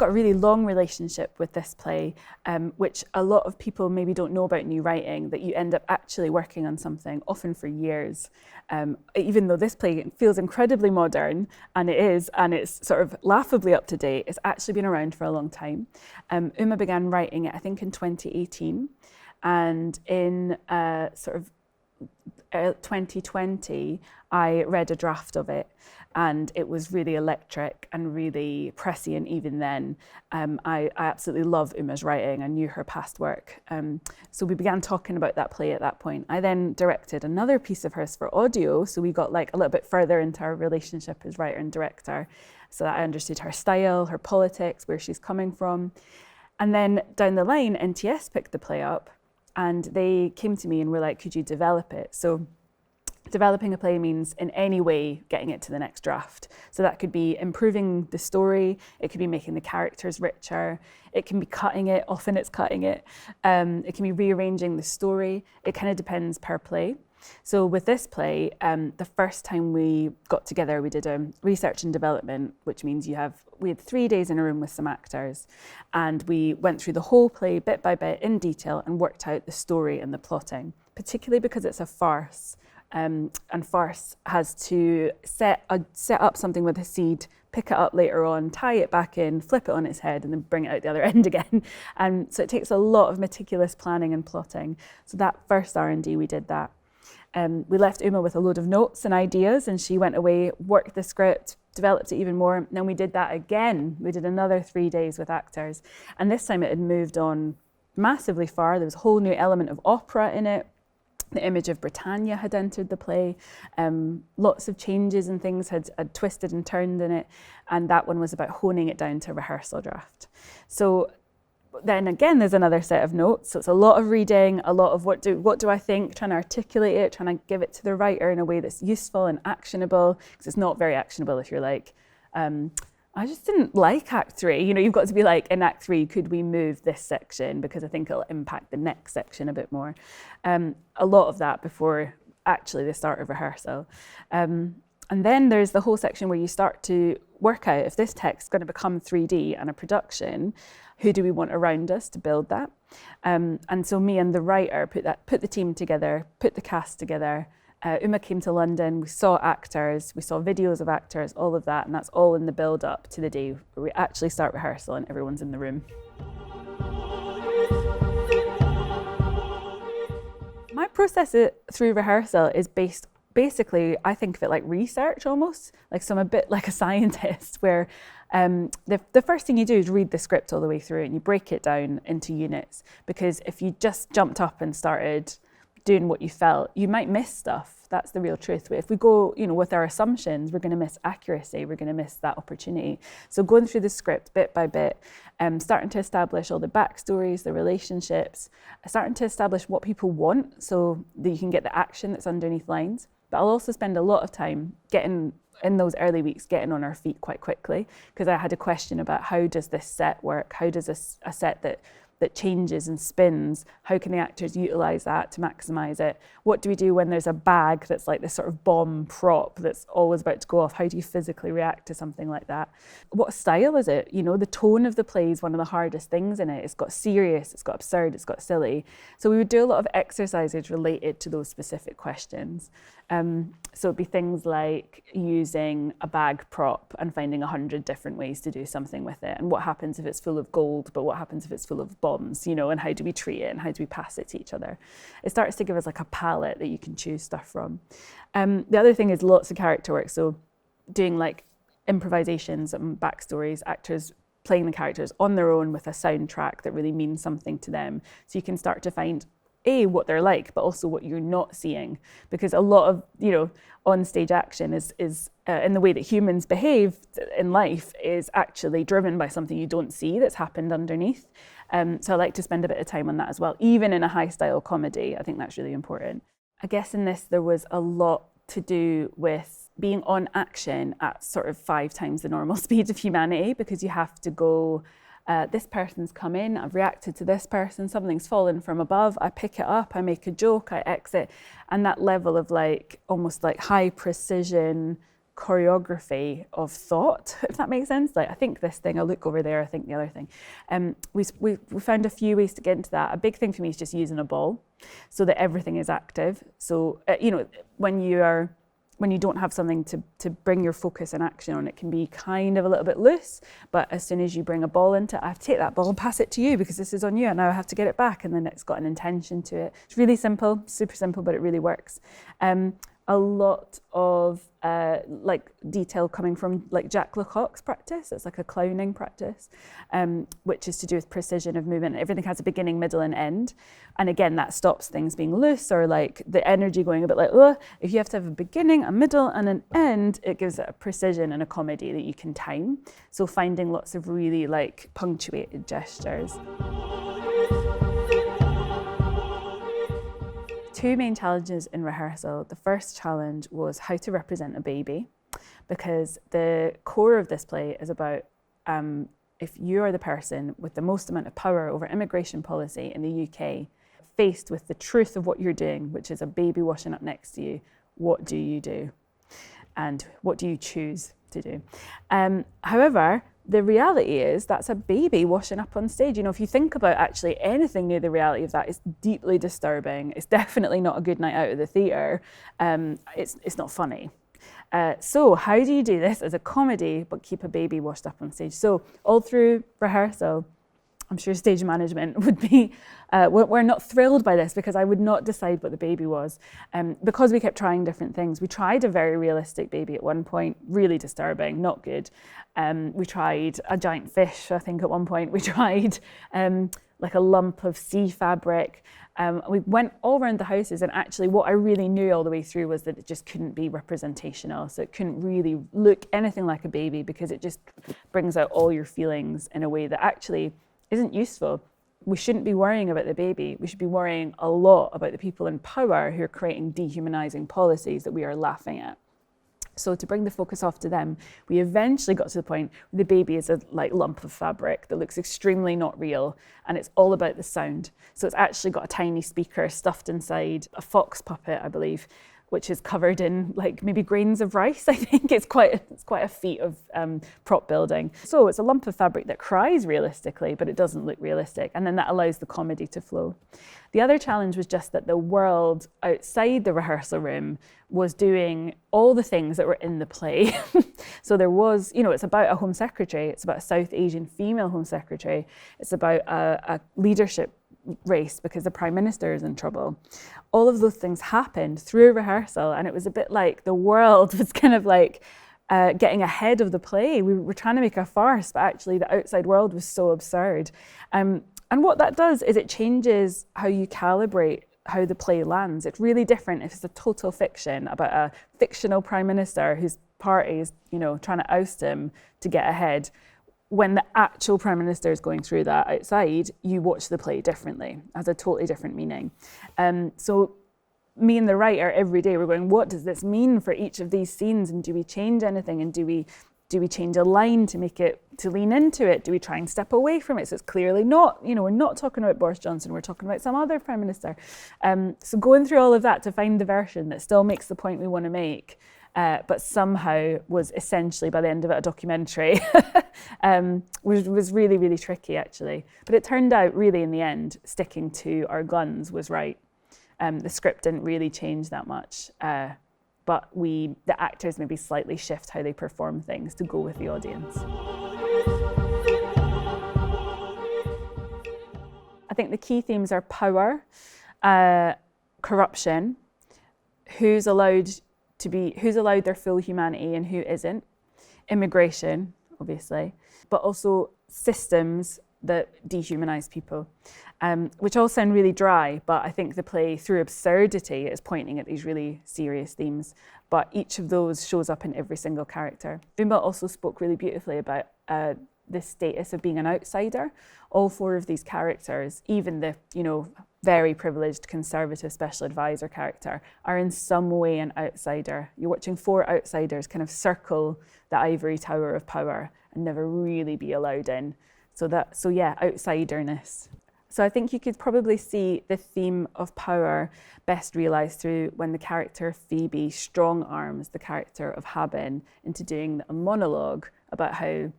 got a really long relationship with this play, which a lot of people maybe don't know about new writing, that you end up actually working on something, often for years. Even though this play feels incredibly modern, and it is, and it's sort of laughably up to date, it's actually been around for a long time. Uma began writing it, I think, in 2018, and in 2020, I read a draft of it, and it was really electric and really prescient even then. I absolutely love Uma's writing. I knew her past work. So we began talking about that play at that point. I then directed another piece of hers for audio, so we got like a little bit further into our relationship as writer and director, so that I understood her style, her politics, where she's coming from. And then down the line, NTS picked the play up, and they came to me and were like, could you develop it? So developing a play means in any way getting it to the next draft. So that could be improving the story, it could be making the characters richer, it can be cutting it, often it's cutting it, it can be rearranging the story. It kind of depends per play. So with this play, the first time we got together, we did a research and development, which means we had 3 days in a room with some actors, and we went through the whole play bit by bit in detail and worked out the story and the plotting, particularly because it's a farce. And farce has to set up something with a seed, pick it up later on, tie it back in, flip it on its head, and then bring it out the other end again. So it takes a lot of meticulous planning and plotting. So that first R&D, we did that. We left Uma with a load of notes and ideas, and she went away, worked the script, developed it even more. And then we did that again. We did another 3 days with actors. And this time it had moved on massively far. There was a whole new element of opera in it. The image of Britannia had entered the play. Lots of changes and things had twisted and turned in it. And that one was about honing it down to a rehearsal draft. So then again, there's another set of notes. So it's a lot of reading, a lot of what do I think, trying to articulate it, trying to give it to the writer in a way that's useful and actionable, because it's not very actionable if you're like, I just didn't like Act 3. You know, you've got to be like, in Act 3, could we move this section? Because I think it'll impact the next section a bit more. A lot of that before actually the start of rehearsal. And then there's the whole section where you start to work out, if this text is going to become 3D and a production, who do we want around us to build that? And so me and the writer put the team together, put the cast together. Uma came to London, we saw actors, we saw videos of actors, all of that, and that's all in the build-up to the day where we actually start rehearsal and everyone's in the room. My process through rehearsal is basically, I think of it like research almost, like so I'm a bit like a scientist, where the first thing you do is read the script all the way through and you break it down into units, because if you just jumped up and started doing what you felt, you might miss stuff. That's the real truth. If we go, with our assumptions, we're going to miss accuracy, we're going to miss that opportunity. So going through the script bit by bit, starting to establish all the backstories, the relationships, starting to establish what people want so that you can get the action that's underneath lines. But I'll also spend a lot of time in those early weeks, getting on our feet quite quickly, because I had a question about how does this set work? How does a set that changes and spins, how can the actors utilize that to maximize it? What do we do when there's a bag that's like this sort of bomb prop that's always about to go off? How do you physically react to something like that? What style is it? The tone of the play is one of the hardest things in it. It's got serious, it's got absurd, it's got silly. So we would do a lot of exercises related to those specific questions. So it'd be things like using a bag prop and finding 100 different ways to do something with it. And what happens if it's full of gold, but what happens if it's full of bombs, and how do we treat it and how do we pass it to each other? It starts to give us like a palette that you can choose stuff from. The other thing is lots of character work. So doing like improvisations and backstories, actors playing the characters on their own with a soundtrack that really means something to them. So you can start to find what they're like, but also what you're not seeing, because a lot of on-stage action is in the way that humans behave in life is actually driven by something you don't see that's happened underneath. So I like to spend a bit of time on that as well, even in a high-style comedy. I think that's really important. I guess in this there was a lot to do with being on action at sort of 5 times the normal speed of humanity, because you have to go, this person's come in, I've reacted to this person, something's fallen from above, I pick it up, I make a joke, I exit. And that level of like almost like high precision choreography of thought, if that makes sense. Like, I think this thing, I'll look over there, I think the other thing. We found a few ways to get into that. A big thing for me is just using a ball so that everything is active. So, when you don't have something to bring your focus and action on, it can be kind of a little bit loose, but as soon as you bring a ball into it, I have to take that ball and pass it to you because this is on you, and now I have to get it back, and then it's got an intention to it. It's really simple, super simple, but it really works. A lot of detail coming from like Jack Lecoq's practice. It's like a clowning practice, which is to do with precision of movement. Everything has a beginning, middle, and end. And again, that stops things being loose or like the energy going a bit like, oh. If you have to have a beginning, a middle, and an end, it gives it a precision and a comedy that you can time. So finding lots of really like punctuated gestures. Two main challenges in rehearsal. The first challenge was how to represent a baby, because the core of this play is about if you are the person with the most amount of power over immigration policy in the UK, faced with the truth of what you're doing, which is a baby washing up next to you, what do you do? And what do you choose to do? However, the reality is that's a baby washing up on stage. If you think about actually anything near the reality of that, it's deeply disturbing. It's definitely not a good night out of the theatre. It's not funny. So how do you do this as a comedy but keep a baby washed up on stage? So all through rehearsal, I'm sure stage management would be, we're not thrilled by this because I would not decide what the baby was. Because we kept trying different things. We tried a very realistic baby at one point, really disturbing, not good. We tried a giant fish, I think at one point. We tried like a lump of sea fabric. We went all around the houses, and actually what I really knew all the way through was that it just couldn't be representational. So it couldn't really look anything like a baby because it just brings out all your feelings in a way that actually isn't useful. We shouldn't be worrying about the baby. We should be worrying a lot about the people in power who are creating dehumanizing policies that we are laughing at. So to bring the focus off to them, we eventually got to the point where the baby is a like lump of fabric that looks extremely not real, and it's all about the sound. So it's actually got a tiny speaker stuffed inside a fox puppet, I believe, which is covered in like maybe grains of rice. I think it's quite a feat of prop building. So it's a lump of fabric that cries realistically, but it doesn't look realistic. And then that allows the comedy to flow. The other challenge was just that the world outside the rehearsal room was doing all the things that were in the play. So there was, it's about a Home Secretary. It's about a South Asian female Home Secretary. It's about a leadership race because the Prime Minister is in trouble. All of those things happened through rehearsal, and it was a bit like the world was kind of like getting ahead of the play. We were trying to make a farce, but actually the outside world was so absurd. And what that does is it changes how you calibrate how the play lands. It's really different if it's a total fiction about a fictional Prime Minister whose party is, trying to oust him to get ahead. When the actual Prime Minister is going through that outside, you watch the play differently. It has a totally different meaning. So me and the writer every day, we're going, what does this mean for each of these scenes? And do we change anything? And do we change a line to make it, to lean into it? Do we try and step away from it? So it's clearly not, we're not talking about Boris Johnson, we're talking about some other Prime Minister. So going through all of that to find the version that still makes the point we want to make, but somehow was essentially, by the end of it, a documentary, was really, really tricky, actually. But it turned out, really, in the end, sticking to our guns was right. The script didn't really change that much, but the actors maybe slightly shift how they perform things to go with the audience. I think the key themes are power, corruption, who's allowed their full humanity and who isn't, immigration, obviously, but also systems that dehumanize people, which all sound really dry, but I think the play, through absurdity, is pointing at these really serious themes, but each of those shows up in every single character. Bimba also spoke really beautifully about the status of being an outsider. All four of these characters, even the, very privileged conservative special advisor character, are in some way an outsider. You're watching four outsiders kind of circle the ivory tower of power and never really be allowed in. So yeah, outsiderness. So I think you could probably see the theme of power best realised through when the character Phoebe strong arms the character of Haben into doing a monologue about how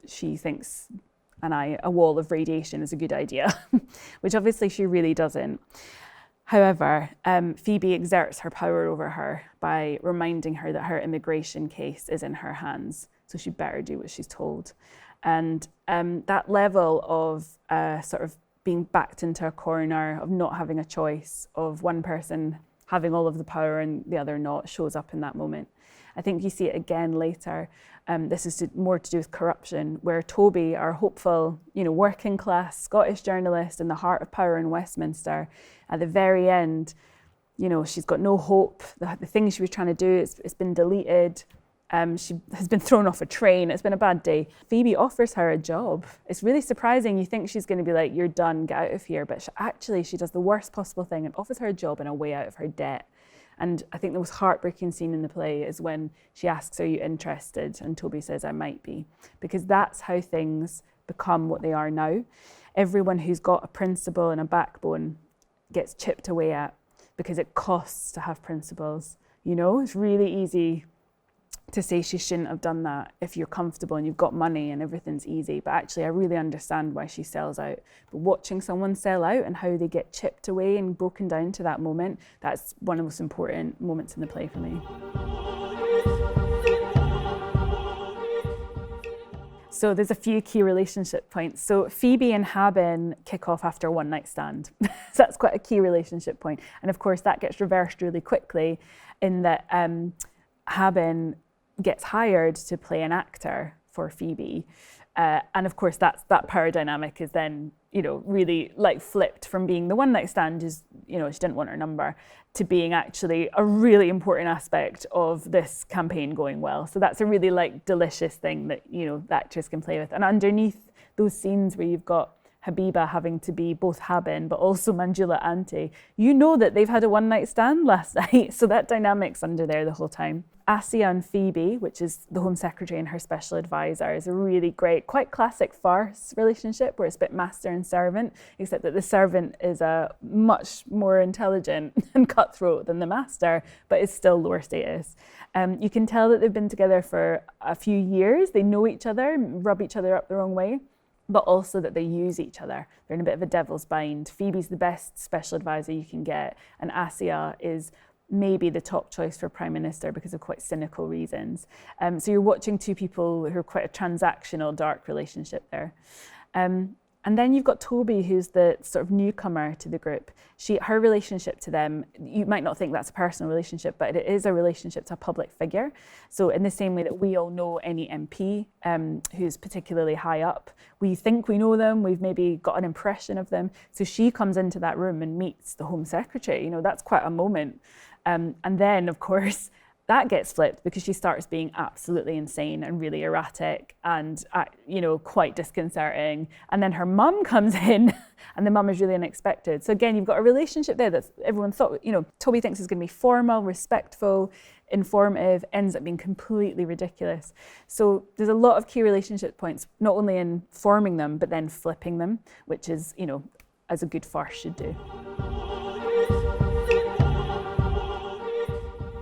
she thinks a wall of radiation is a good idea, which obviously she really doesn't. However, Phoebe exerts her power over her by reminding her that her immigration case is in her hands, so she'd better do what she's told. And that level of sort of being backed into a corner, of not having a choice, of one person having all of the power and the other not, shows up in that moment. I think you see it again later. This is more to do with corruption, where Toby, our hopeful, working class Scottish journalist in the heart of power in Westminster, at the very end, she's got no hope. The thing she was trying to do, it's been deleted. She has been thrown off a train. It's been a bad day. Phoebe offers her a job. It's really surprising. You think she's going to be like, you're done, get out of here. But she does the worst possible thing and offers her a job and a way out of her debt. And I think the most heartbreaking scene in the play is when she asks, are you interested? And Toby says, I might be. Because that's how things become what they are now. Everyone who's got a principle and a backbone gets chipped away at because it costs to have principles. It's really easy to say she shouldn't have done that if you're comfortable and you've got money and everything's easy. But actually, I really understand why she sells out. But watching someone sell out and how they get chipped away and broken down to that moment, that's one of the most important moments in the play for me. So there's a few key relationship points. So Phoebe and Haben kick off after a one-night stand. So that's quite a key relationship point. And of course, that gets reversed really quickly in that Haben gets hired to play an actor for Phoebe. And of course, that power dynamic is then, really like flipped from being the one night stand, she didn't want her number, to being actually a really important aspect of this campaign going well. So that's a really like delicious thing that, the actress can play with. And underneath those scenes where you've got Habiba having to be both Haben but also Manjula Auntie, that they've had a one night stand last night. So that dynamic's under there the whole time. Assia and Phoebe, which is the Home Secretary and her special advisor, is a really great, quite classic farce relationship where it's a bit master and servant, except that the servant is a much more intelligent and cutthroat than the master, but is still lower status. You can tell that they've been together for a few years. They know each other, rub each other up the wrong way, but also that they use each other. They're in a bit of a devil's bind. Phoebe's the best special advisor you can get, and Assia is maybe the top choice for Prime Minister because of quite cynical reasons. So you're watching two people who are quite a transactional, dark relationship there. And then you've got Toby, who's the sort of newcomer to the group. Her relationship to them, you might not think that's a personal relationship, but it is a relationship to a public figure. So in the same way that we all know any MP who's particularly high up, we think we know them, we've maybe got an impression of them. So she comes into that room and meets the Home Secretary. That's quite a moment. And then, of course, that gets flipped because she starts being absolutely insane and really erratic and, quite disconcerting. And then her mum comes in and the mum is really unexpected. So again, you've got a relationship there that everyone thought, Toby thinks is going to be formal, respectful, informative, ends up being completely ridiculous. So there's a lot of key relationship points, not only in forming them, but then flipping them, which is, as a good farce should do.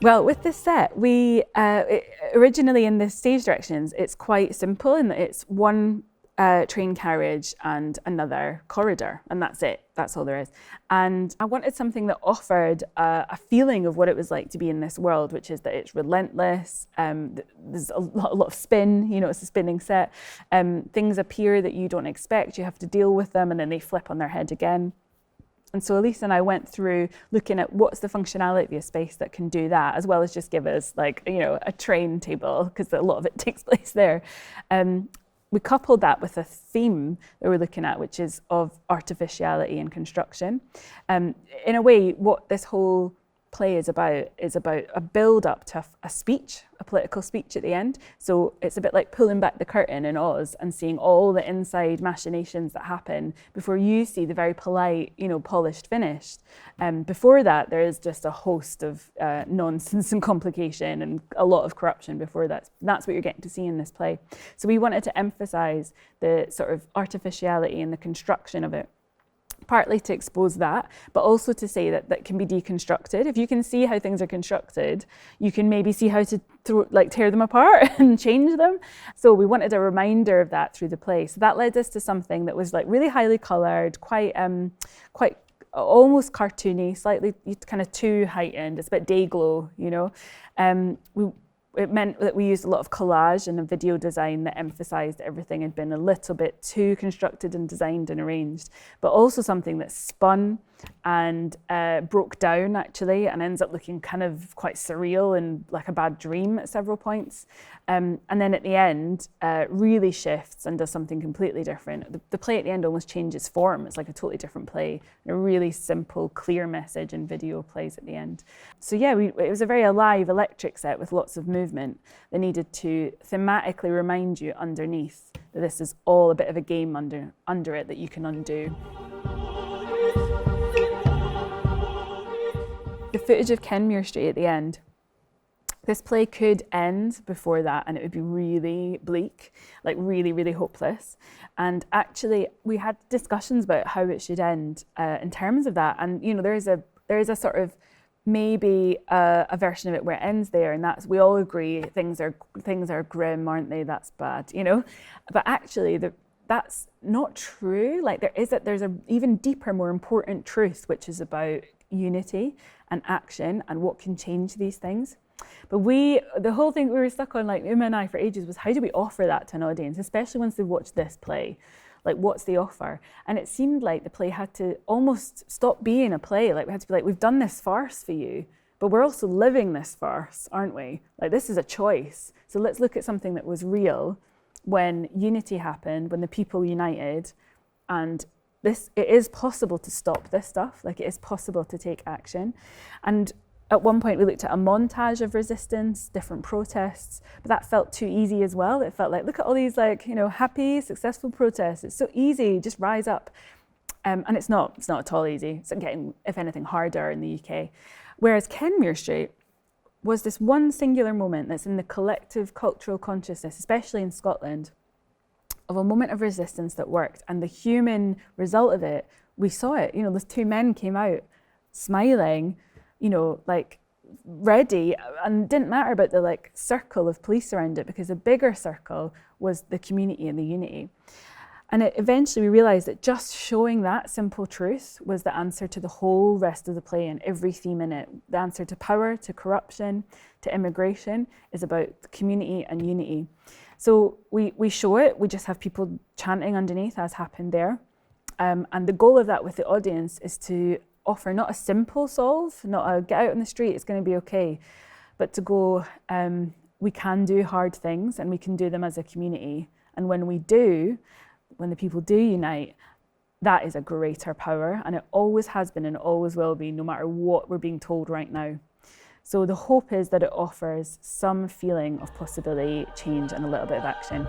Well, with this set, we originally in the stage directions, it's quite simple in that it's one train carriage and another corridor, and that's it. That's all there is. And I wanted something that offered a feeling of what it was like to be in this world, which is that it's relentless. There's a lot of spin. It's a spinning set. Things appear that you don't expect. You have to deal with them, and then they flip on their head again. And so Elise and I went through looking at what's the functionality of a space that can do that, as well as just give us a train table, because a lot of it takes place there. We coupled that with a theme that we're looking at, which is of artificiality in construction. In a way, what this whole play is about a build-up to a speech, a political speech at the end. So it's a bit like pulling back the curtain in Oz and seeing all the inside machinations that happen before you see the very polite, polished finished. Before that, there is just a host of nonsense and complication and a lot of corruption before that. That's what you're getting to see in this play. So we wanted to emphasize the sort of artificiality and the construction of it. partly to expose that, but also to say that that can be deconstructed. If you can see how things are constructed, you can maybe see how to tear them apart and change them. So we wanted a reminder of that through the play. So that led us to something that was like really highly coloured, quite almost cartoony, slightly kind of too heightened. It's a bit day glow, you know. It meant that we used a lot of collage and a video design that emphasised everything had been a little bit too constructed and designed and arranged, but also something that spun and broke down actually and ends up looking kind of quite surreal and like a bad dream at several points. And then at the end, really shifts and does something completely different. The play at the end almost changes form. It's like a totally different play. A really simple, clear message and video plays at the end. So yeah, it was a very alive, electric set with lots of movement that needed to thematically remind you underneath that this is all a bit of a game under it that you can undo. The footage of Kenmure Street at the end. This play could end before that and it would be really bleak, like really, really hopeless. And actually we had discussions about how it should end in terms of that. And you know, there is a sort of maybe a version of it where it ends there, and that's, we all agree things are grim, aren't they? That's bad, you know. But actually that's not true. Like there's a even deeper, more important truth, which is about unity and action and what can change these things. But the whole thing we were stuck on, like Uma and I for ages, was how do we offer that to an audience, especially once they've watched this play? Like, what's the offer? And it seemed like the play had to almost stop being a play. Like, we had to be like, we've done this farce for you, but we're also living this farce, aren't we? Like, this is a choice. So let's look at something that was real when unity happened, when the people united, and it is possible to stop this stuff. Like, it is possible to take action. And at one point we looked at a montage of resistance, different protests, but that felt too easy as well. It felt like, look at all these, like, you know, happy, successful protests. It's so easy, just rise up. And it's not at all easy. It's getting, if anything, harder in the UK. Whereas Kenmure Street was this one singular moment that's in the collective cultural consciousness, especially in Scotland, of a moment of resistance that worked. And the human result of it, we saw it. You know, those two men came out smiling, you know, like ready, and didn't matter about the like circle of police around it, because a bigger circle was the community and the unity. And eventually we realised that just showing that simple truth was the answer to the whole rest of the play and every theme in it. The answer to power, to corruption, to immigration is about community and unity. So we show it, we just have people chanting underneath, as happened there. And the goal of that with the audience is to offer not a simple solve, not a get out on the street, it's going to be okay, but to go, we can do hard things and we can do them as a community. And when we do, when the people do unite, that is a greater power, and it always has been and always will be, no matter what we're being told right now. So the hope is that it offers some feeling of possibility, change, and a little bit of action.